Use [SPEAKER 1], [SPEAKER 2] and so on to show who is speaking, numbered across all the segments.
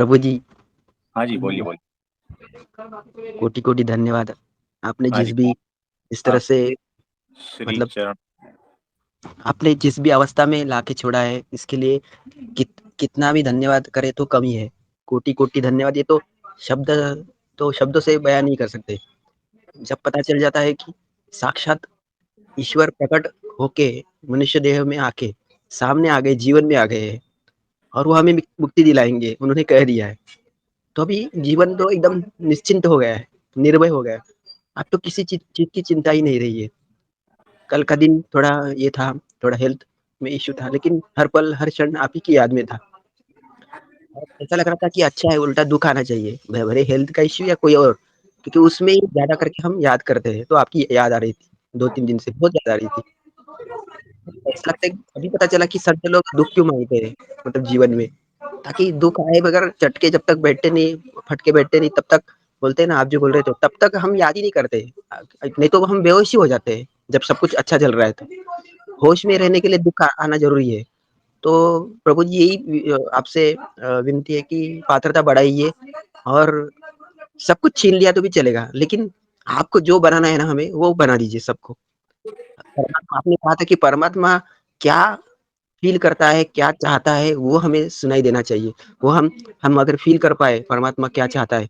[SPEAKER 1] प्रभु जी,
[SPEAKER 2] हाँ जी, बोलिए, बोलिए।
[SPEAKER 1] कोटि-कोटि धन्यवाद। आपने
[SPEAKER 2] हाँ जी,
[SPEAKER 1] जिस भी इस तरह से
[SPEAKER 2] आपके श्री
[SPEAKER 1] मतलब
[SPEAKER 2] चरण।
[SPEAKER 1] आपने जिस भी अवस्था में लाके छोड़ा है, इसके लिए कितना भी धन्यवाद करें तो कम ही है। कोटि-कोटि धन्यवाद ये तो शब्द शब्दों से बयान नहीं कर सकते। जब पता चल जाता है कि साक्षात ईश्वर प्रकट होके मनुष्य देह में आके सामने आ गए, जीवन में आ गए हैं और वो हमें मुक्ति दिलाएँगे, उन्होंने कह दिया है। तो अभी जीवन तो एकदम निश्चिंत हो गया है, निर्भय हो गया है। अब तो किसी चीज़ की चिंता ही नहीं रही है। कल का दिन थोड़ा ये था, थोड़ा हेल्थ में इश्यू था, लेकिन हर पल, हर क्षण आप ही की याद में था। और ऐसा लग रहा था कि अच्छा है, उल्टा दुःख आना चाहिए, भले हेल्थ का इश्यू या कोई और, क्योंकि उसमें ही ज़्यादा करके हम याद करते हैं, तो आपकी याद आ रही थी, 2-3 दिन से बहुत याद आ रही थी। ऐसा लगता है कि अभी पता चला कि संत लोग दुःख क्यों माँगते हैं, मतलब जीवन में, ताकि दुःख आए बगैर चट के जब तक बैठते नहीं, फट के बैठते नहीं, तब तक बोलते हैं ना, आप जो बोल रहे थे, तब तक हम याद ही नहीं करते। नहीं तो हम बेहोश ही हो जाते हैं, जब सब कुछ अच्छा चल रहा है तो। होश में रहने के लिए दुःख आना ज़रूरी है। तो प्रभु जी यही आपसे विनती है कि पात्रता बढ़ाइए और सब कुछ छीन लिया तो भी चलेगा, लेकिन आपको जो बनाना है ना हमें, वो बना दीजिए सबको। परमात्मा आपने कहा था कि परमात्मा क्या फ़ील करता है, क्या चाहता है, वो हमें सुनाई देना चाहिए। वो हम अगर फ़ील कर पाए परमात्मा क्या चाहता है,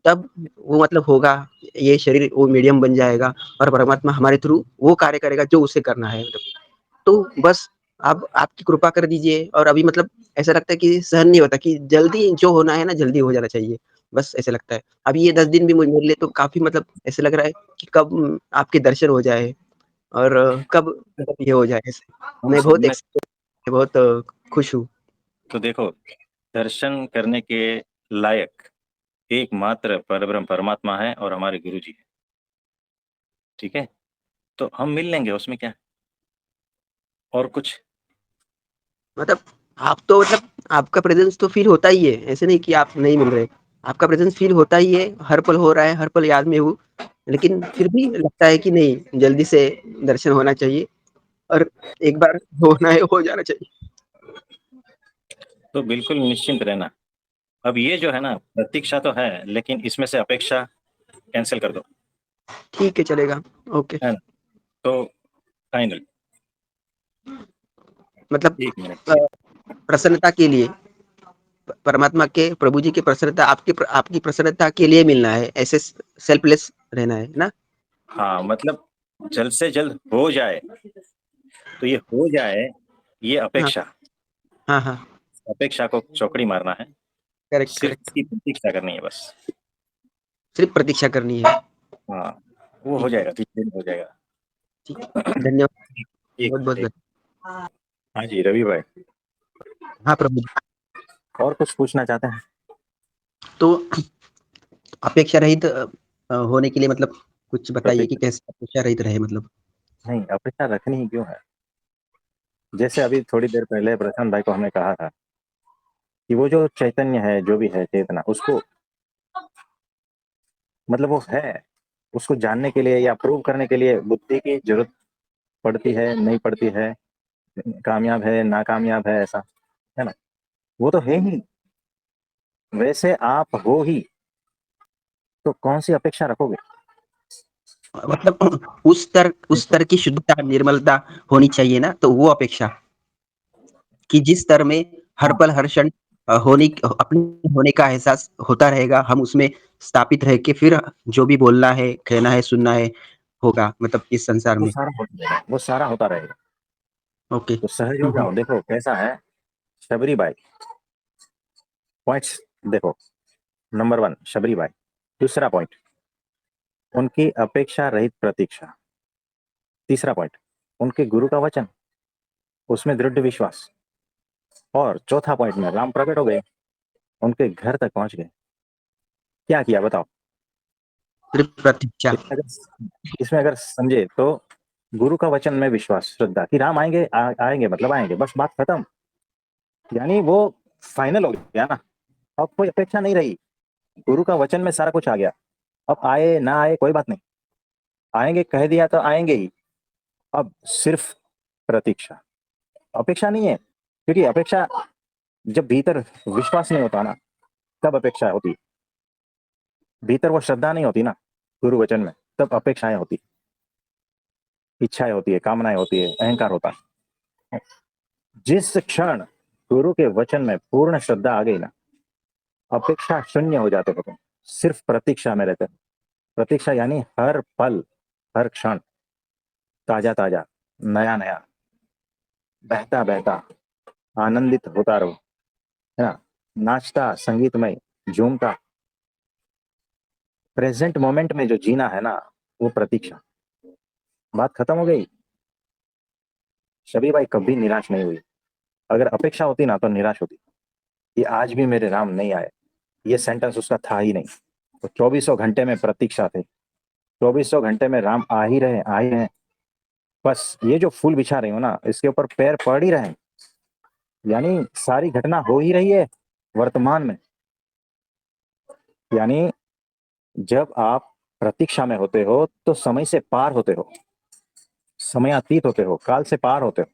[SPEAKER 1] तब वो मतलब होगा, ये शरीर वो मीडियम बन जाएगा और परमात्मा हमारे थ्रू वो कार्य करेगा जो उसे करना है मतलब। तो बस आप आपकी कृपा कर दीजिए और अभी मतलब ऐसा लगता है कि सहन नहीं होता कि जल्दी जो होना है ना, जल्दी हो जाना चाहिए। बस ऐसा लगता है। अभी ये 10 दिन भी मेरे लिए तो काफ़ी मतलब ऐसा लग रहा है कि कब आपके दर्शन हो जाए और कब मतलब ये हो जाए ऐसे।
[SPEAKER 2] हम
[SPEAKER 1] मैं
[SPEAKER 2] सब
[SPEAKER 1] बहुत
[SPEAKER 2] में।
[SPEAKER 1] बहुत खुश हूँ।
[SPEAKER 2] तो देखो, दर्शन करने के लायक एकमात्र परब्रह्म परमात्मा है और हमारे गुरु जी है। ठीक है? तो हम मिल लेंगे, उसमें क्या है? और कुछ?
[SPEAKER 1] मतलब आप तो मतलब आपका प्रेज़ेंस तो फ़ील होता ही है, ऐसे नहीं कि आप नहीं मिल रहे। आपका प्रेज़ेंस फ़ील होता ही है, हर पल हो रहा है, हर पल याद में हूँ। लेकिन फिर भी लगता है कि नहीं, जल्दी से दर्शन होना चाहिए और एक बार होना है, हो जाना चाहिए।
[SPEAKER 2] तो बिल्कुल निश्चिंत रहना। अब ये जो है ना, प्रतीक्षा तो है, लेकिन इसमें से अपेक्षा कैंसिल कर दो।
[SPEAKER 1] ठीक है, चलेगा। ओके।
[SPEAKER 2] है ना? तो फाइनल।
[SPEAKER 1] मतलब
[SPEAKER 2] एक मिनट।
[SPEAKER 1] अ, प्रसन्नता के लिए परमात्मा के प्रभु जी की प्रसन्नता आपकी प्रसन्नता के लिए मिलना है, ऐसे सेल्फलेस रहना है ना?
[SPEAKER 2] हाँ, मतलब जल्द से जल्द हो जाए। तो ये हो जाए, ये
[SPEAKER 1] हाँ,
[SPEAKER 2] अपेक्षा।
[SPEAKER 1] हाँ, हाँ।
[SPEAKER 2] अपेक्षा को चौकड़ी मारना है।
[SPEAKER 1] करेक्ट,
[SPEAKER 2] सिर्फ
[SPEAKER 1] करेक्ट।
[SPEAKER 2] इसकी प्रतीक्षा करनी है बस।
[SPEAKER 1] सिर्फ़ प्रतीक्षा करनी है।
[SPEAKER 2] हाँ, वो हो
[SPEAKER 1] ठीक है,
[SPEAKER 2] जाएगा, धीरे धीरे हो जाएगा।
[SPEAKER 1] ठीक है। धन्यवाद,
[SPEAKER 2] एक
[SPEAKER 1] बहुत-बहुत
[SPEAKER 2] मिनट, एक।
[SPEAKER 1] धन्यवाद।
[SPEAKER 2] हाँ जी, रवि भाई।
[SPEAKER 1] हाँ, प्रभु जी।
[SPEAKER 2] और कुछ पूछना चाहते हैं?
[SPEAKER 1] तो अपेक्षा रहित होने के लिए मतलब कुछ बताइए कि
[SPEAKER 2] प्रतीक्षा।
[SPEAKER 1] कैसे अपेक्षा रहित रहे मतलब?
[SPEAKER 2] नहीं, अपेक्षा रखनी ही क्यों है? जैसे अभी थोड़ी देर पहले प्रशांत भाई को हमने कहा था कि वो जो चैतन्य है, जो भी है चेतना, उसको मतलब वो है, उसको जानने के लिए या प्रूव करने के लिए बुद्धि की जरूरत पड़ती है, नहीं पड़ती है, कामयाब है, नाकामयाब है, ऐसा है ना? वो तो है ही। वैसे आप हो ही, तो कौन सी अपेक्षा रखोगे?
[SPEAKER 1] मतलब उस स्तर की शुद्धता, निर्मलता होनी चाहिए ना, तो वो अपेक्षा कि जिस स्तर में हर
[SPEAKER 2] हाँ,
[SPEAKER 1] पल, हर क्षण अपने होने का एहसास होता रहेगा, हम उसमें स्थापित रह के फिर जो भी बोलना है, कहना है, सुनना है, होगा मतलब इस संसार
[SPEAKER 2] वो
[SPEAKER 1] में।
[SPEAKER 2] सारा होता रहेगा, वो सारा होता रहेगा।
[SPEAKER 1] ओके।
[SPEAKER 2] तो सहज हो
[SPEAKER 1] हुँ, हुँ।
[SPEAKER 2] जाओ। देखो कैसा है शबरी बाई। पॉइंट्स देखो। Number one, Shabari by. दूसरा पॉइंट, उनकी अपेक्षा रहित प्रतीक्षा। तीसरा पॉइंट, उनके गुरु का वचन, उसमें दृढ़ विश्वास। और चौथा पॉइंट में राम प्रकट हो गए, उनके घर तक पहुंच गए। क्या किया बताओ?
[SPEAKER 1] सिर्फ़ प्रतीक्षा।
[SPEAKER 2] इसमें अगर इसमें अगर समझे तो गुरु का वचन में विश्वास, श्रद्धा कि राम आएंगे, आएंगे मतलब आएंगे, बस बात खत्म। यानी वो फाइनल हो गया ना। अब कोई अपेक्षा नहीं रही। गुरु का वचन में सारा कुछ आ गया। अब आए ना आए कोई बात नहीं, आएंगे कह दिया तो आएंगे ही। अब सिर्फ प्रतीक्षा, अपेक्षा नहीं है। क्योंकि अपेक्षा, जब भीतर विश्वास नहीं होता ना, तब अपेक्षा होती। भीतर वो श्रद्धा नहीं होती ना गुरु वचन में, तब अपेक्षाएं होती, इच्छाएं होती है, कामनाएं होती है, अहंकार होता है। जिस क्षण गुरु के वचन में पूर्ण श्रद्धा आ गई ना, अपेक्षा शून्य हो जाते हो तुम, सिर्फ प्रतीक्षा में रहते हो। प्रतीक्षा यानी हर पल, हर क्षण ताजा ताजा, नया नया, बहता बहता, आनंदित होता रहो, है ना, नाचता, संगीतमय, झूमता, प्रेजेंट मोमेंट में जो जीना है ना, वो प्रतीक्षा। बात खत्म हो गई। शबी भाई कभी निराश नहीं हुई। अगर अपेक्षा होती ना तो निराश होती। ये आज भी मेरे राम नहीं आए, ये सेंटेंस उसका था ही नहीं। तो 2400 घंटे में प्रतीक्षा थे, 2400 घंटे में राम आ ही रहे, आ ही रहे। बस ये जो फूल बिछा रही हूँ ना, इसके ऊपर पैर पड़ ही रहे हैं। यानी सारी घटना हो ही रही है वर्तमान में। यानी जब आप प्रतीक्षा में होते हो तो समय से पार होते हो, समयातीत होते हो, काल से पार होते हो।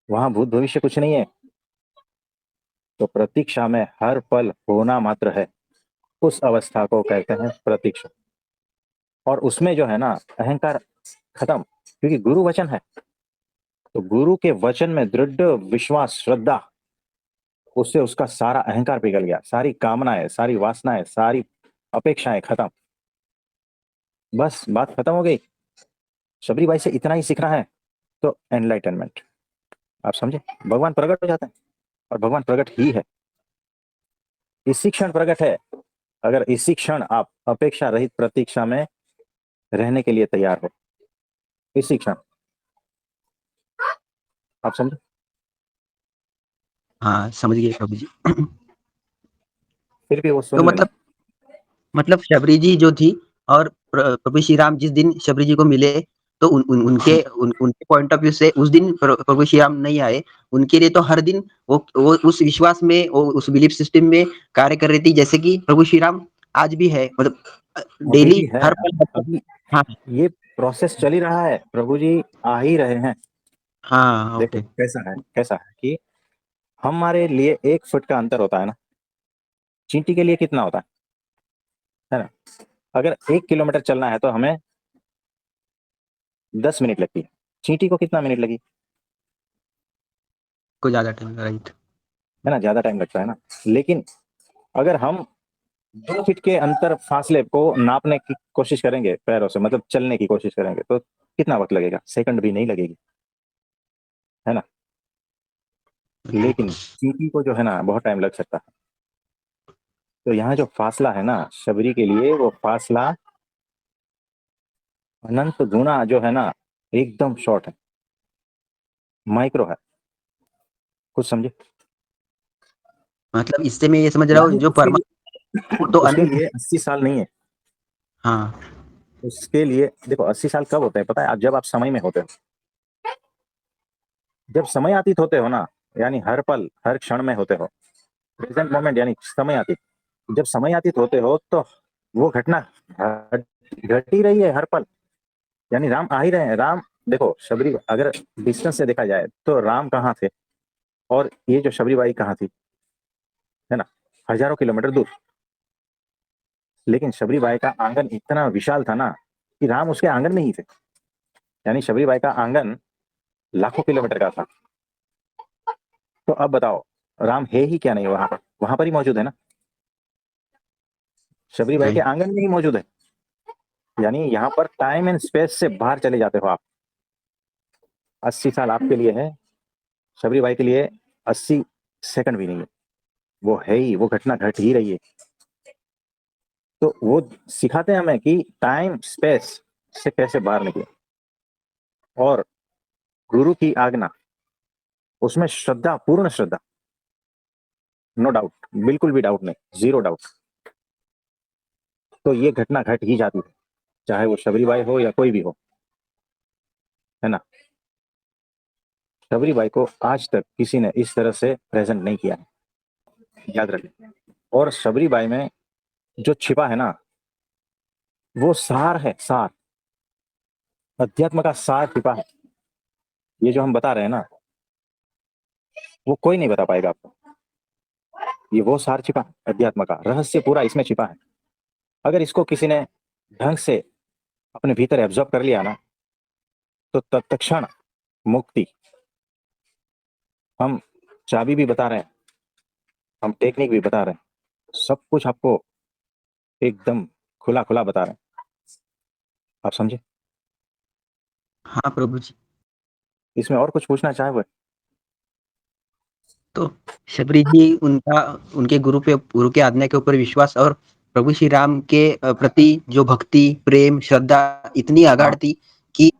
[SPEAKER 2] वहां भूत भविष्य कुछ नहीं है। तो प्रतीक्षा में हर पल होना मात्र है, उस अवस्था को कहते हैं प्रतीक्षा। और उसमें जो है ना, अहंकार खत्म, क्योंकि गुरु वचन है। तो गुरु के वचन में दृढ़ विश्वास, श्रद्धा, उससे उसका सारा अहंकार पिघल गया, सारी कामनाएं, सारी वासनाएं, सारी अपेक्षाएं खत्म। बस बात खत्म हो गई। शबरी भाई से इतना ही सीखना है तो एनलाइटनमेंट, आप समझे, भगवान प्रकट हो जाते हैं। और भगवान प्रकट ही है, इसी क्षण प्रकट है। अगर इसी क्षण आप अपेक्षा रहित प्रतीक्षा में रहने के लिए तैयार हो, इसी क्षण, आप समझे।
[SPEAKER 1] हाँ, समझ गए प्रभु जी।
[SPEAKER 2] फिर भी वो
[SPEAKER 1] तो
[SPEAKER 2] सुन लेना।
[SPEAKER 1] मतलब शबरी जी जो थी, और प्रभु श्री राम जिस दिन शबरी जी को मिले, तो उनके पॉइंट ऑफ व्यू से उस दिन प्रभु श्री राम नहीं आए। उनके लिए तो हर दिन वो उस विश्वास में, वो उस बिलीफ सिस्टम में कार्य कर रही थी, जैसे कि प्रभु श्री राम आज भी है, मतलब
[SPEAKER 2] अभी
[SPEAKER 1] डेली
[SPEAKER 2] भी है,
[SPEAKER 1] हर पल।
[SPEAKER 2] अभी
[SPEAKER 1] हाँ,
[SPEAKER 2] ये प्रोसेस चल ही रहा है, प्रभु जी आ ही रहे हैं।
[SPEAKER 1] हाँ,
[SPEAKER 2] देखो
[SPEAKER 1] ओके।
[SPEAKER 2] कैसा है, कैसा है कि हमारे लिए 1 फुट का अंतर होता है ना, चींटी के लिए कितना होता है ना। अगर 1 किलोमीटर चलना है तो हमें 10 मिनट लगती है, चींटी को कितना मिनट लगी,
[SPEAKER 1] को ज्यादा टाइम, राइट।
[SPEAKER 2] है ना, ज्यादा टाइम लगता है ना। लेकिन अगर हम 2 फीट के अंतर फासले को नापने की कोशिश करेंगे पैरों से, मतलब चलने की कोशिश करेंगे, तो कितना वक्त लगेगा, सेकंड भी नहीं लगेगी, है ना। लेकिन चींटी को जो है ना बहुत टाइम लग सकता है। तो यहाँ जो फासला है ना शबरी के लिए, वो फासला अनंत गुना जो है ना, एकदम शॉर्ट है, माइक्रो है। कुछ समझे।
[SPEAKER 1] मतलब इससे मैं ये समझ रहा हूँ,
[SPEAKER 2] यानी
[SPEAKER 1] जो
[SPEAKER 2] उसके
[SPEAKER 1] परमात्मा वो
[SPEAKER 2] लिए
[SPEAKER 1] तो
[SPEAKER 2] उसके
[SPEAKER 1] अनंत है।
[SPEAKER 2] लिए 80 साल नहीं है।
[SPEAKER 1] हाँ,
[SPEAKER 2] उसके लिए देखो, 80 साल कब होते हैं पता है, आप जब आप समय में होते हो, जब समय अतीत होते हो ना, यानी हर पल हर क्षण में होते हो, प्रेजेंट मोमेंट यानी समय अतीत। जब समय अतीत होते हो तो वो घटना घट घट ही रही है हर पल, यानी राम आ ही रहे हैं। राम, देखो शबरी, अगर डिस्टेंस से देखा जाए तो राम कहाँ थे और ये जो शबरी बाई कहाँ थी, है ना, हजारों किलोमीटर दूर। लेकिन शबरी बाई का आंगन इतना विशाल था ना कि राम उसके आंगन में ही थे। यानी शबरी बाई का आंगन लाखों किलोमीटर का था। तो अब बताओ, राम है ही क्या नहीं वहां पर ही मौजूद है ना, शबरी बाई के
[SPEAKER 1] राइट।
[SPEAKER 2] आंगन में ही मौजूद है। यानी यहाँ पर टाइम एंड स्पेस से बाहर चले जाते हो आप। 80 साल आपके लिए है, शबरी बाई के लिए 80 सेकंड भी नहीं है। वो है ही, वो घटना घट ही रही है। तो वो सिखाते हैं हमें कि टाइम स्पेस से कैसे बाहर निकले। और गुरु की आज्ञा, उसमें श्रद्धा, पूर्ण श्रद्धा, नो डाउट, बिल्कुल भी डाउट नहीं, जीरो डाउट। तो ये घटना घट ही जाती है, चाहे वो शबरी बाई हो या कोई भी हो, है ना। शबरी बाई को आज तक किसी ने इस तरह से प्रेजेंट नहीं किया है, याद रखें। और शबरी बाई में जो छिपा है ना, वो सार है, सार, अध्यात्म का सार छिपा है। ये जो हम बता रहे हैं ना, वो कोई नहीं बता पाएगा आपको। ये वो सार छिपा है अध्यात्म का, रहस्य पूरा इसमें छिपा है। अगर इसको किसी ने ढंग से अपने भीतर एब्जॉर्ब कर लिया ना, तो तत्क्षण मुक्ति। हम चाबी भी बता रहे हैं, हम टेक्निक भी बता रहे हैं, सब कुछ आपको एकदम खुला खुला बता रहे हैं। आप समझे?
[SPEAKER 1] हाँ प्रभु जी।
[SPEAKER 2] इसमें और कुछ पूछना चाहे वो?
[SPEAKER 1] तो शबरी जी उनका उनके गुरु के आज्ञा के ऊपर विश्वास और प्रभु श्री राम के प्रति जो भक्ति, प्रेम, श्रद्धा इतनी
[SPEAKER 2] हाँ
[SPEAKER 1] अगाढ़ थी कि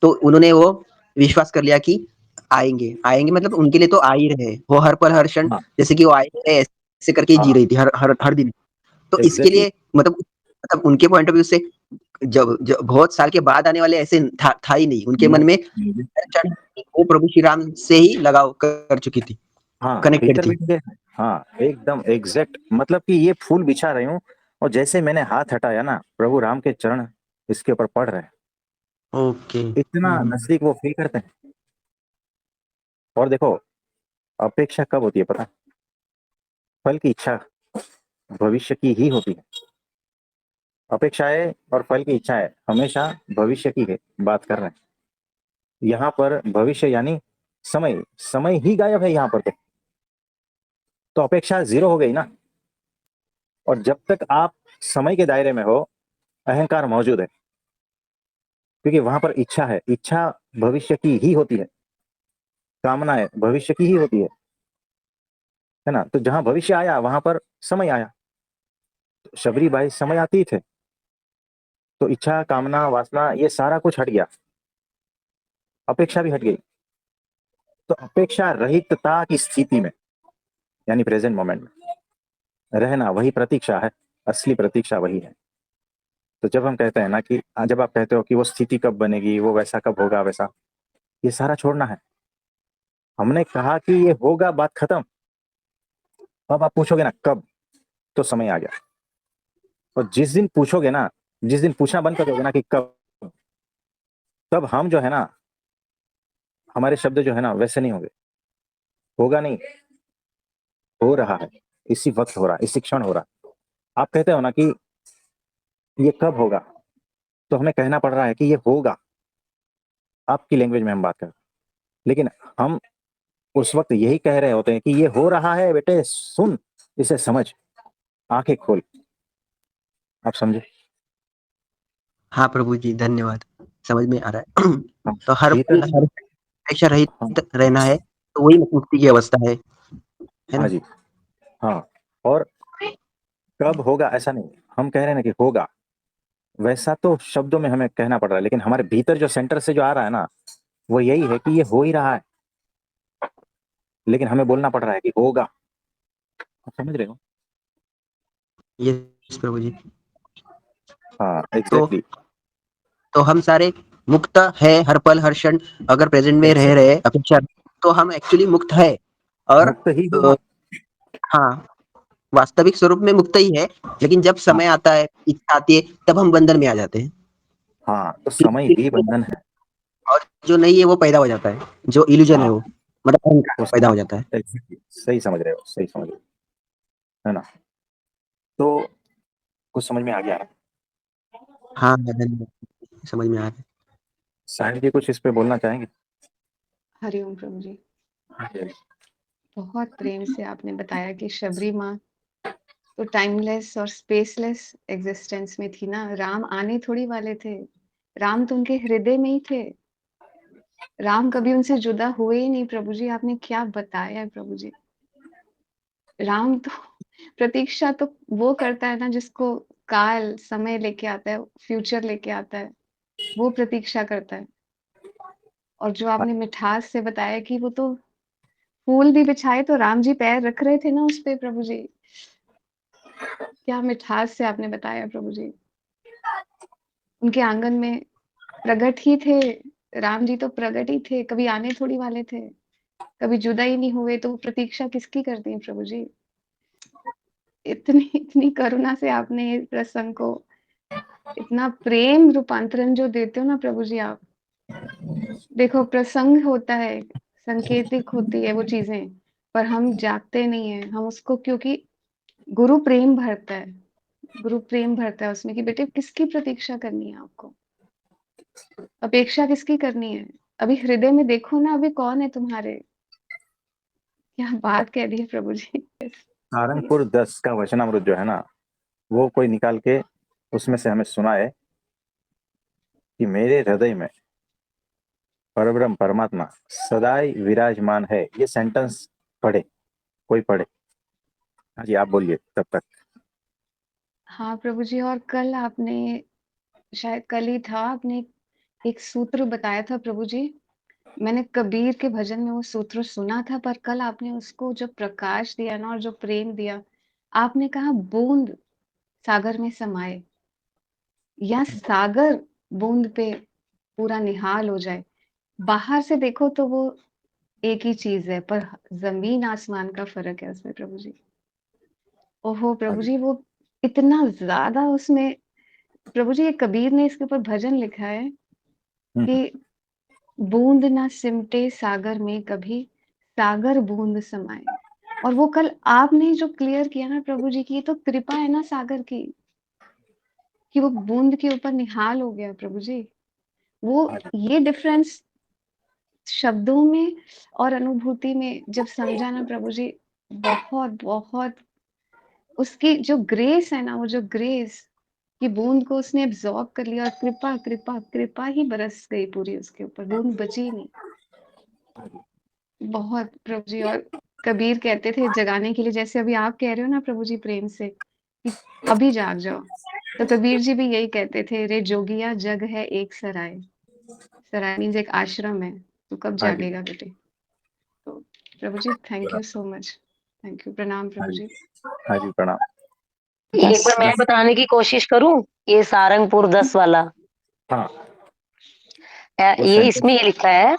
[SPEAKER 1] तो उन्होंने वो विश्वास कर लिया कि आएँगे, आएँगे मतलब उनके लिए तो आ ही रहे हैं। वो हर पल, हर क्षण
[SPEAKER 2] हाँ
[SPEAKER 1] जैसे कि वो आए रहे ऐसे करके ही जी
[SPEAKER 2] हाँ,
[SPEAKER 1] रही थी हर हर हर दिन। तो इसके
[SPEAKER 2] एग्जैक्टली।
[SPEAKER 1] लिए मतलब उनके पॉइंट ऑफ व्यू से जब बहुत साल के बाद आने वाले ऐसे था ही नहीं। उनके मन में हर क्षण वो प्रभु श्री राम से ही लगाव कर चुकी थी,
[SPEAKER 2] हाँ,
[SPEAKER 1] कनेक्टेड
[SPEAKER 2] भीतर
[SPEAKER 1] थी।
[SPEAKER 2] बैठ गए। हाँ, एकदम एग्जैक्ट, मतलब कि ये फूल बिछा रही हूँ, और जैसे मैंने हाथ हटाया ना, प्रभु राम के चरण इसके ऊपर पड़ रहे हैं।
[SPEAKER 1] ओके।
[SPEAKER 2] इतना नजदीक वो फील करते हैं। और देखो, अपेक्षा कब होती है पता है? फल की इच्छा भविष्य की ही होती है। अपेक्षाएं और फल की इच्छाएं हमेशा भविष्य की है, बात कर रहे हैं। यहाँ पर भविष्य यानी समय, समय ही गायब है यहाँ पर। तो अपेक्षा जीरो हो गई ना। और जब तक आप समय के दायरे में हो, अहंकार मौजूद है, क्योंकि वहां पर इच्छा है। इच्छा भविष्य की ही होती है, कामनाएं भविष्य की ही होती है ना। तो जहां भविष्य आया वहां पर समय आया। तो शबरी भाई समय आती थे, तो इच्छा, कामना, वासना ये सारा कुछ हट गया, अपेक्षा भी हट गई। तो अपेक्षा रहितता की स्थिति में, यानी प्रेजेंट मोमेंट में रहना, वही प्रतीक्षा है। असली प्रतीक्षा वही है। तो जब हम कहते हैं ना कि जब आप कहते हो कि वो स्थिति कब बनेगी, वो वैसा कब होगा, वैसा, ये सारा छोड़ना है। हमने कहा कि ये होगा, बात खत्म। अब आप पूछोगे ना कब, तो समय आ गया। और जिस दिन पूछोगे ना, जिस दिन पूछना बंद कर दोगे ना कि कब, तब हम जो है ना, हमारे शब्द जो है ना वैसे नहीं होंगे। होगा नहीं, हो रहा है, इसी वक्त हो रहा है, इसी क्षण हो रहा है। आप कहते हो ना कि ये कब होगा, तो हमें कहना पड़ रहा है कि ये होगा। आपकी लैंग्वेज में हम बात करें, लेकिन हम उस वक्त यही कह रहे होते हैं कि ये हो रहा है बेटे, सुन, इसे समझ, आंखें खोल। आप समझे?
[SPEAKER 1] हाँ प्रभु जी, धन्यवाद। समझ में आ रहा है।
[SPEAKER 2] हाँ,
[SPEAKER 1] तो हर
[SPEAKER 2] भीतर
[SPEAKER 1] पल,
[SPEAKER 2] से।
[SPEAKER 1] हर हमेशा
[SPEAKER 2] हाँ
[SPEAKER 1] रहित रहना है, तो वही मुक्ति की अवस्था है
[SPEAKER 2] हाँ
[SPEAKER 1] ना?
[SPEAKER 2] जी। हाँ, और कब होगा ऐसा नहीं, हम कह रहे हैं ना कि होगा। वैसा तो शब्दों में हमें कहना पड़ रहा है, लेकिन हमारे भीतर जो सेंटर से जो आ रहा है ना, वो यही है कि ये हो ही रहा है, लेकिन हमें बोलना पड़ रहा है कि होगा। आप समझ रहे हो?
[SPEAKER 1] यस प्रभु जी।
[SPEAKER 2] हाँ,
[SPEAKER 1] तो
[SPEAKER 2] एग्जैक्टली।
[SPEAKER 1] तो हम सारे मुक्त है हर पल, हर क्षण अगर प्रेज़ेंट में रह
[SPEAKER 2] एग्जैक्टली,
[SPEAKER 1] रहे अपेक्षा, तो हम एक्चुअली मुक्त है। और
[SPEAKER 2] मुक्त ही हूँ
[SPEAKER 1] अ,
[SPEAKER 2] मैं।
[SPEAKER 1] हाँ, वास्तविक स्वरूप में मुक्त ही है, लेकिन जब
[SPEAKER 2] हाँ
[SPEAKER 1] समय आता है, इच्छा आती है, तब हम बंधन में आ जाते हैं।
[SPEAKER 2] हाँ, तो
[SPEAKER 1] फिर
[SPEAKER 2] समय ही
[SPEAKER 1] फिर
[SPEAKER 2] बंधन है।
[SPEAKER 1] और जो नहीं है वो पैदा हो जाता है, जो इल्यूज़न है
[SPEAKER 2] हाँ,
[SPEAKER 1] वो, मतलब अहंकार
[SPEAKER 2] तो
[SPEAKER 1] पैदा
[SPEAKER 2] समय,
[SPEAKER 1] हो जाता है।
[SPEAKER 2] एग्जैक्टली सही समझ रहे हो, सही समझ रहे हो, है ना। तो कुछ समझ में आ गया ना?
[SPEAKER 1] हाँ, धन्यवाद, समझ में आ रहा है।
[SPEAKER 2] साहिल जी कुछ इस पे बोलना चाहेंगे?
[SPEAKER 3] हरिओम प्रभु जी।
[SPEAKER 2] हाँ जी।
[SPEAKER 3] बहुत प्रेम से आपने बताया कि शबरी माँ तो टाइमलेस और स्पेसलेस एग्जिस्टेंस में थी ना। राम आने थोड़ी वाले थे, राम तो उनके हृदय में ही थे। राम कभी उनसे जुदा हुए ही नहीं। प्रभु जी आपने क्या बताया है प्रभु जी। राम तो प्रतीक्षा तो वो करता है ना जिसको काल समय लेके आता है, फ्यूचर लेके आता है, वो प्रतीक्षा करता है। और जो
[SPEAKER 2] हाँ,
[SPEAKER 3] आपने मिठास से बताया कि वो तो फूल भी बिछाए तो राम जी पैर रख रहे थे ना उस पे प्रभु जी। क्या मिठास से आपने बताया प्रभु जी। उनके आंगन में प्रगट ही थे, राम जी तो प्रगट ही थे, कभी आने थोड़ी वाले थे, कभी जुदा ही नहीं हुए, तो वो प्रतीक्षा किसकी करती हैं प्रभु जी। इतनी इतनी करुणा से आपने इस प्रसंग को, इतना प्रेम रूपांतरण जो देते हो ना प्रभु जी आप। देखो प्रसंग होता है, सांकेतिक होती है वो चीजें, पर हम जागते नहीं है, हम उसको, क्योंकि गुरु प्रेम भरता है, गुरु प्रेम भरता है उसमें कि बेटे किसकी प्रतीक्षा करनी है आपको, अपेक्षा किसकी करनी है। अभी हृदय में देखो ना, अभी कौन है तुम्हारे। क्या बात कह दी है प्रभु जी।
[SPEAKER 2] सारंगपुर 10 का वचनामृत जो है ना, वो कोई निकाल के उसमें से हमें सुनाए कि मेरे हृदय में परब्रह्म परमात्मा सदाई विराजमान है। ये सेंटेंस पढ़े, कोई पढ़े। हाँ जी, आप बोलिए तब तक।
[SPEAKER 3] हाँ प्रभु जी, और कल आपने, शायद कल ही था, आपने एक सूत्र बताया था प्रभु जी। मैंने कबीर के भजन में वो सूत्र सुना था, पर कल आपने उसको जो प्रकाश दिया ना और जो प्रेम दिया, आपने कहा बूंद सागर में समाए, या सागर बूंद पे पूरा निहाल हो जाए। बाहर से देखो तो वो एक ही चीज है, पर जमीन आसमान का फर्क है उसमें प्रभु जी। ओहो
[SPEAKER 2] हाँ
[SPEAKER 3] प्रभु
[SPEAKER 2] जी।
[SPEAKER 3] जी, वो इतना ज्यादा उसमें, प्रभु जी ये कबीर ने इसके ऊपर भजन लिखा है
[SPEAKER 2] हम्म,
[SPEAKER 3] कि बूंद ना सिमटे सागर में कभी, सागर बूंद समाए। और वो कल आपने जो क्लियर किया ना प्रभु जी की, ये तो कृपा है ना सागर की, कि वो बूंद के ऊपर निहाल हो गया प्रभु जी। वो,
[SPEAKER 2] हाँ जी।
[SPEAKER 3] ये डिफरेंस शब्दों में और अनुभूति में जब समझा ना प्रभु जी, बहुत बहुत, उसकी जो ग्रेस है ना, वो जो ग्रेस की बूंद को उसने एब्जॉर्ब कर लिया, और कृपा कृपा कृपा ही बरस गई पूरी उसके ऊपर, बूंद बची ही नहीं। बहुत प्रभु जी। और कबीर कहते थे जगाने के लिए, जैसे अभी आप कह रहे हो ना प्रभु जी प्रेम से कि अभी जाग जाओ, तो कबीर जी भी यही कहते थे, रे जोगिया जग है एक सराय। सराय मीन्स एक आश्रम है, तो कब
[SPEAKER 2] हाँ जी।
[SPEAKER 3] जागेगा बेटे। तो प्रभु जी thank you so much, thank you, प्रणाम
[SPEAKER 2] हाँ
[SPEAKER 3] प्रभु
[SPEAKER 2] जी।
[SPEAKER 3] जी।
[SPEAKER 2] हाँ जी, प्रणाम।
[SPEAKER 4] एक बार मैं बताने की कोशिश करूं, ये सारंगपुर 10 वाला।
[SPEAKER 2] हाँ, वो
[SPEAKER 4] ये इसमें
[SPEAKER 2] सेंटेंस।
[SPEAKER 4] ये लिखा है,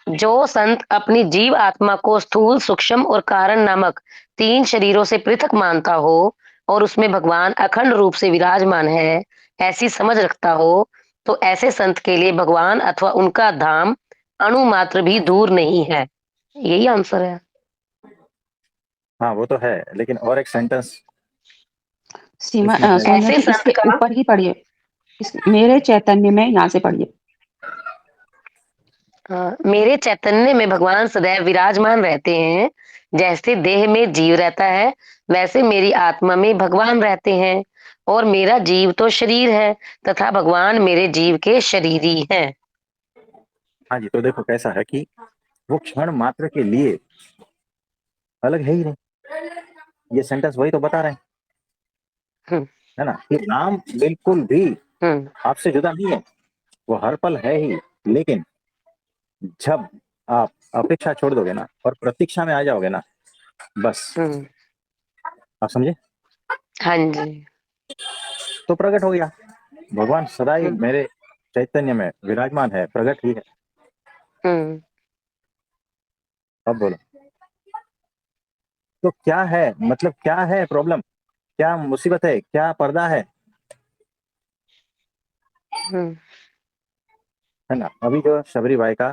[SPEAKER 4] जो संत अपनी जीव आत्मा को स्थूल, सूक्ष्म और कारण नामक 3 शरीरों से पृथक मानता हो और उसमें भगवान अखंड रूप से विराजमान है, ऐसी समझ रखता हो, तो ऐसे संत के लिए भगवान अथवा उनका धाम अणु मात्र भी दूर नहीं है। यही आंसर है।
[SPEAKER 2] हाँ, वो तो है, लेकिन और एक सेंटेंस
[SPEAKER 5] सीमा
[SPEAKER 2] इसमें है।
[SPEAKER 5] सोनिया
[SPEAKER 4] ऐसे
[SPEAKER 5] जी,
[SPEAKER 4] संत
[SPEAKER 5] इसके
[SPEAKER 4] का,
[SPEAKER 5] ऊपर ही पढ़िए, मेरे चैतन्य में, यहाँ से पढ़िए।
[SPEAKER 4] मेरे चैतन्य में भगवान सदैव विराजमान रहते हैं। जैसे देह में जीव रहता है, वैसे मेरी आत्मा में भगवान रहते हैं। और मेरा जीव तो शरीर है, तथा भगवान मेरे जीव के शरीरी हैं।
[SPEAKER 2] हाँ जी, तो देखो कैसा है कि वो क्षण मात्र के लिए अलग है ही नहीं। ये सेंटेंस वही तो बता रहे हैं,
[SPEAKER 4] हम्म।
[SPEAKER 2] है ना, कि नाम बिल्कुल भी
[SPEAKER 4] हम्म।
[SPEAKER 2] आपसे जुदा नहीं है। वो हर पल है ही, लेकिन जब आप अपेक्षा छोड़ दोगे ना और प्रतीक्षा में आ जाओगे ना, बस,
[SPEAKER 4] हम्म।
[SPEAKER 2] आप समझे,
[SPEAKER 4] हाँ जी।
[SPEAKER 2] तो प्रकट हो गया। भगवान सदा ही
[SPEAKER 4] हम्म।
[SPEAKER 2] मेरे चैतन्य में विराजमान है, प्रकट ही है।
[SPEAKER 4] हम्म।
[SPEAKER 2] अब बोलो, तो क्या है, मतलब क्या है प्रॉब्लम, क्या मुसीबत है, क्या पर्दा
[SPEAKER 4] हम्म।
[SPEAKER 2] है ना। अभी जो शबरी भाई का,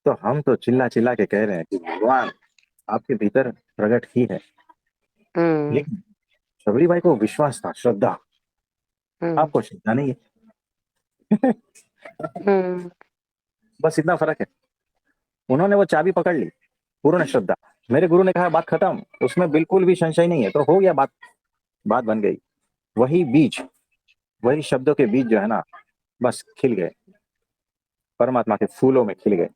[SPEAKER 2] तो हम तो चिल्ला चिल्ला के कह रहे हैं कि भगवान आपके भीतर प्रकट ही है,
[SPEAKER 4] हम्म।
[SPEAKER 2] लेकिन शबरी भाई को विश्वास था, श्रद्धा।
[SPEAKER 4] हम्म।
[SPEAKER 2] आपको श्रद्धा नहीं है।
[SPEAKER 4] हम्म।
[SPEAKER 2] बस इतना फर्क है। उन्होंने वो चाबी पकड़ ली, पूर्ण श्रद्धा। मेरे गुरु ने कहा बात खत्म, उसमें बिल्कुल भी संशय नहीं है, तो हो गया बात, बात बन गई। वही बीज, वही शब्दों के बीज जो है ना, बस खिल गए, परमात्मा के फूलों में खिल गए।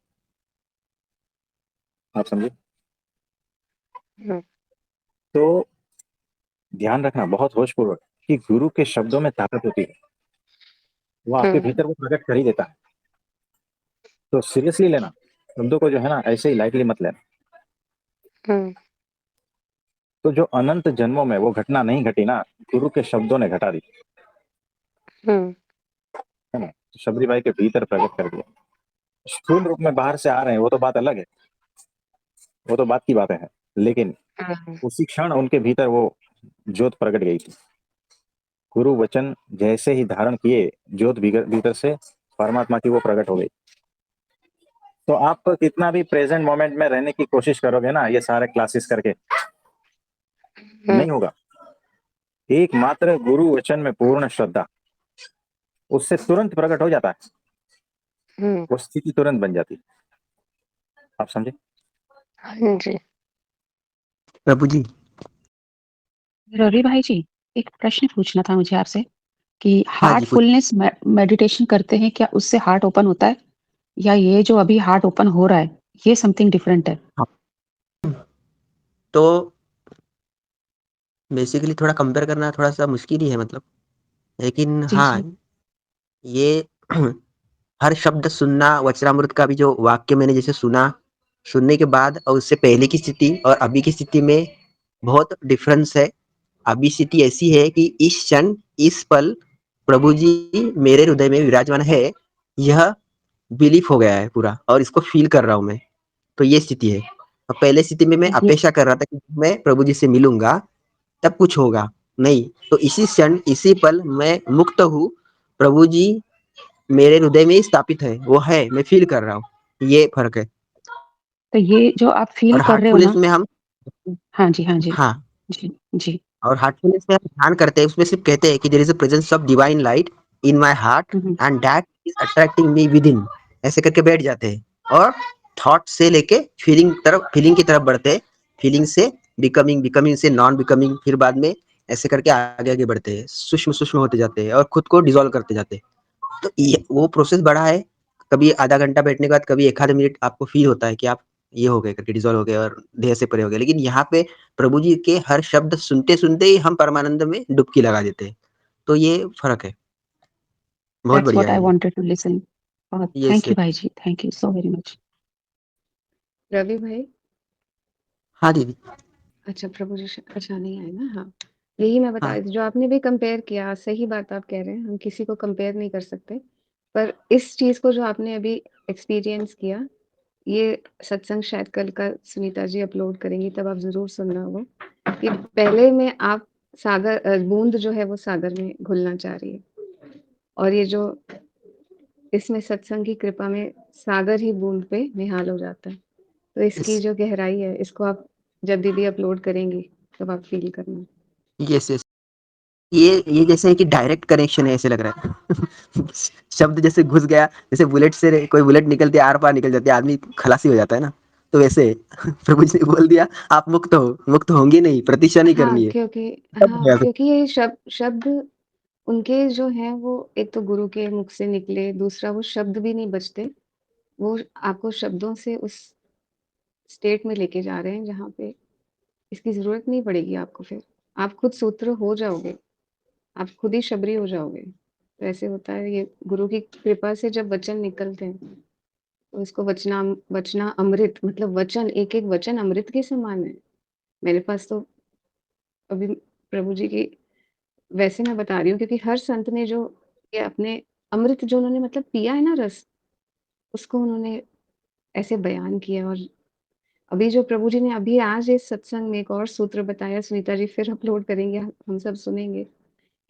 [SPEAKER 2] आप समझे।
[SPEAKER 4] हम्म।
[SPEAKER 2] तो ध्यान रखना बहुत होशपूर्वक कि गुरु के शब्दों में ताकत होती है, वो आपके
[SPEAKER 4] हम्म।
[SPEAKER 2] भीतर वो प्रकट कर ही देता है। तो सीरियसली लेना, शब्दों को जो है ना ऐसे ही लाइटली मत लेना।
[SPEAKER 4] हम्म।
[SPEAKER 2] तो जो अनंत जन्मों में वो घटना नहीं घटी ना, गुरु के शब्दों ने घटा दी,
[SPEAKER 4] हम्म।
[SPEAKER 2] है ना। तो शबरी भाई के भीतर प्रकट कर दिया। स्थूल रूप में बाहर से आ रहे हैं, वो तो बात अलग है, वो तो बात की बातें हैं, लेकिन
[SPEAKER 4] हम्म।
[SPEAKER 2] उसी क्षण उनके भीतर वो ज्योत प्रकट गई थी। गुरु वचन जैसे ही धारण किए, ज्योत भीतर भीतर से परमात्मा की वो प्रकट हो गई। तो आप कितना भी प्रेजेंट मोमेंट में रहने की कोशिश करोगे ना, ये सारे क्लासेस करके, नहीं होगा। एकमात्र गुरु वचन में पूर्ण श्रद्धा, उससे तुरंत प्रकट हो जाता है, वो स्थिति तुरंत बन जाती है। आप समझे?
[SPEAKER 4] हाँ जी।
[SPEAKER 1] प्रभु जी,
[SPEAKER 5] रवि भाई जी, एक प्रश्न पूछना था मुझे आपसे कि
[SPEAKER 1] हाँ जी,
[SPEAKER 5] हार्टफुलनेस मेडिटेशन करते हैं, क्या उससे हार्ट ओपन होता है, या ये जो अभी हार्ट ओपन हो रहा है ये समथिंग डिफरेंट है?
[SPEAKER 1] तो बेसिकली थोड़ा कंपेयर करना थोड़ा सा मुश्किल ही है मतलब, लेकिन
[SPEAKER 5] जी
[SPEAKER 1] हाँ,
[SPEAKER 5] जी।
[SPEAKER 1] ये हर शब्द सुनना, वचनामृत का भी जो वाक्य मैंने जैसे सुना, सुनने के बाद और उससे पहले की स्थिति और अभी की स्थिति में बहुत डिफरेंस है। अभी स्थिति ऐसी है कि इस क्षण, इस पल प्रभु जी मेरे हृदय में विराजमान है, यह बिलीफ हो गया है पूरा और इसको फील कर रहा हूँ मैं। तो ये स्थिति है। और पहले स्थिति में मैं
[SPEAKER 5] ये
[SPEAKER 1] अपेक्षा कर रहा था कि मैं प्रभु जी से मिलूंगा तब कुछ होगा, नहीं। तो इसी क्षण, इसी पल मैं मुक्त हूँ। प्रभु जी मेरे हृदय में ही स्थापित है, वो है, मैं फील कर रहा हूँ, ये फर्क है।
[SPEAKER 5] तो ये जो आप फील
[SPEAKER 1] और
[SPEAKER 5] कर रहे हो
[SPEAKER 1] हार्टफुलनेस
[SPEAKER 5] ना।
[SPEAKER 1] में हम,
[SPEAKER 5] हाँ जी, हाँ जी।
[SPEAKER 1] हाँ,
[SPEAKER 5] जी जी।
[SPEAKER 1] और हार्टफुलनेस में हम ध्यान करते हैं, उसमें सिर्फ कहते हैं कि there is a presence of divine light in my heart
[SPEAKER 5] hmm,
[SPEAKER 1] and that is attracting me within, ऐसे करके बैठ जाते हैं और थॉट से लेके फीलिंग की तरफ बढ़ते हैं, फीलिंग से बिकमिंग, बिकमिंग से नॉन बिकमिंग, फिर बाद में ऐसे करके आगे आगे बढ़ते हैं, सूक्ष्म सूक्ष्म होते जाते हैं और खुद को डिसॉल्व करते जाते हैं। तो ये वो प्रोसेस बड़ा है। कभी आधा घंटा बैठने के बाद कभी एक आध मिनट आपको फील होता है कि आप ये हो गए, करके डिसॉल्व हो गए और देह से परे हो गए। लेकिन यहाँ पे प्रभु जी के हर शब्द सुनते सुनते ही हम परमानंद में डुबकी लगा देते हैं। तो ये फर्क है, बहुत
[SPEAKER 5] दैट्स
[SPEAKER 1] बढ़िया
[SPEAKER 5] व्हाट आई
[SPEAKER 1] है ये।
[SPEAKER 5] Wanted to listen.
[SPEAKER 1] Yes
[SPEAKER 5] thank you
[SPEAKER 1] yes.
[SPEAKER 5] भाई जी, thank you so very much.
[SPEAKER 3] Ravi भाई,
[SPEAKER 1] हाँ दीदी।
[SPEAKER 3] अच्छा प्रभु जी अच्छा नहीं आए ना, हाँ। यही मैं बता
[SPEAKER 1] हाँ,
[SPEAKER 3] रही थी, जो आपने भी कंपेयर किया, सही बात आप कह रहे हैं, हम किसी को कंपेयर नहीं कर सकते। पर इस चीज़ को जो आपने अभी एक्सपीरियंस किया, ये सत्संग शायद कल का सुनीता जी अपलोड करेंगी, तब आप ज़रूर सुनना वो, कि पहले में आप बूँद जो है वो सागर में घुलना चाह रही है। और ये जो इसमें सत्संग की कृपा में सागर ही बूँद पे निहाल हो जाता है। तो इसकी
[SPEAKER 1] यस
[SPEAKER 3] जो गहराई है, इसको आप जब दीदी अपलोड करेंगी, तब आप फ़ील करना।
[SPEAKER 1] Yes yes. ये जैसे है कि डायरेक्ट कनेक्शन है, ऐसे लग रहा है। शब्द जैसे घुस गया, जैसे बुलेट से कोई बुलेट निकलती है, आर पार निकल जाती है, आदमी खलासी हो जाता है ना, तो वैसे प्रभु जी ने बोल दिया, आप मुक्त हो, मुक्त होंगे नहीं, प्रतीक्षा नहीं
[SPEAKER 3] हाँ,
[SPEAKER 1] करनी है।
[SPEAKER 3] क्योंकि
[SPEAKER 1] सब
[SPEAKER 3] हाँ,
[SPEAKER 1] गया सब।
[SPEAKER 3] क्योंकि ये शब्द उनके जो हैं वो एक तो गुरु के मुख से निकले, दूसरा वो शब्द भी नहीं बचते। वो आपको शब्दों से उस स्टेट में लेके जा रहे हैं जहाँ पे इसकी ज़रूरत नहीं पड़ेगी आपको फिर। आप खुद सूत्र हो जाओगे, आप खुद ही शबरी हो जाओगे। तो ऐसे होता है, ये गुरु की कृपा से जब वचन निकलते हैं, तो इसको वचना अमृत, मतलब वचन, एक-एक वचन अमृत के समान है। मेरे पास तो अभी प्रभु जी की, वैसे मैं बता रही हूँ क्योंकि हर संत ने जो ये अपने अमृत जो उन्होंने मतलब पिया है ना रस, उसको उन्होंने ऐसे बयान किया। और अभी जो प्रभु जी ने अभी आज इस सत्संग में एक और सूत्र बताया, सुनीता जी फिर अपलोड करेंगे, हम सब सुनेंगे,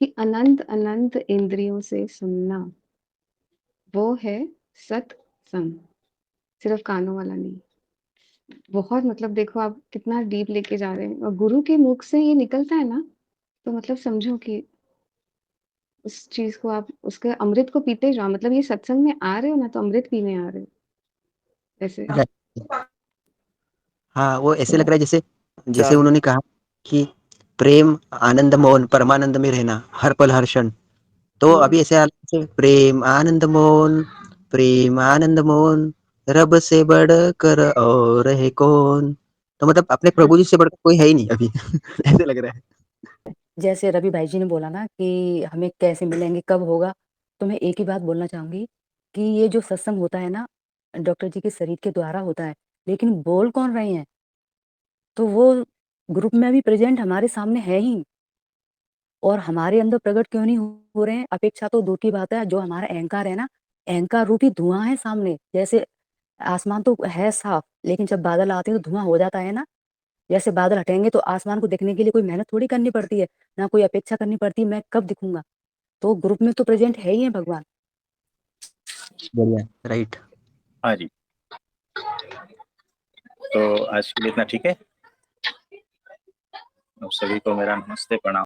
[SPEAKER 3] कि अनंत अनंत इंद्रियों से सुनना, वो है सत्संग, सिर्फ कानों वाला नहीं। बहुत मतलब देखो आप कितना डीप लेके जा रहे हैं, और गुरु के मुख से ये निकलता है ना, तो मतलब समझो कि उस चीज़ को आप उसके अमृत को पीते जाओ, मतलब ये सत्संग में आ रहे हो ना, तो अमृत पीने आ रहे हो, ऐसे।
[SPEAKER 1] हाँ, वो ऐसे लग
[SPEAKER 2] तो
[SPEAKER 1] रहा है जैसे, जैसे
[SPEAKER 2] चार
[SPEAKER 1] उन्होंने कहा कि प्रेम आनंद मौन परमानंद में रहना हर पल हर क्षण। तो
[SPEAKER 3] हुँ।
[SPEAKER 1] अभी ऐसे हाल से प्रेम आनंद मौन, रब से बढ़कर और है कौन। तो मतलब अपने प्रभु जी से बढ़कर कोई है ही नहीं अभी। ऐसे लग रहा है।
[SPEAKER 6] जैसे रवि भाई जी ने बोला ना कि हमें कैसे मिलेंगे, कब होगा, तो मैं एक ही बात बोलना चाहूंगी कि ये जो सत्संग होता है ना, डॉक्टर जी के शरीर के द्वारा होता है, लेकिन बोल कौन रहे हैं, तो वो ग्रुप में अभी प्रेजेंट हमारे सामने है ही, और हमारे अंदर प्रकट क्यों नहीं हो रहे हैं, अपेक्षा तो दूर की बात है, जो हमारा अहंकार है ना, अहंकार रूपी धुआं है सामने। जैसे आसमान तो है साफ, लेकिन जब बादल आते हैं तो धुआं हो जाता है ना, जैसे बादल हटेंगे तो आसमान को देखने के लिए कोई मेहनत थोड़ी करनी पड़ती है, ना कोई अपेक्षा करनी पड़ती है मैं कब दिखूंगा। तो ग्रुप में तो प्रेजेंट है ही है भगवान।
[SPEAKER 1] बढ़िया, राइट।
[SPEAKER 2] हाँ जी। तो आज के लिए इतना ठीक है। अब सभी को मेरा नमस्ते, प्रणाम।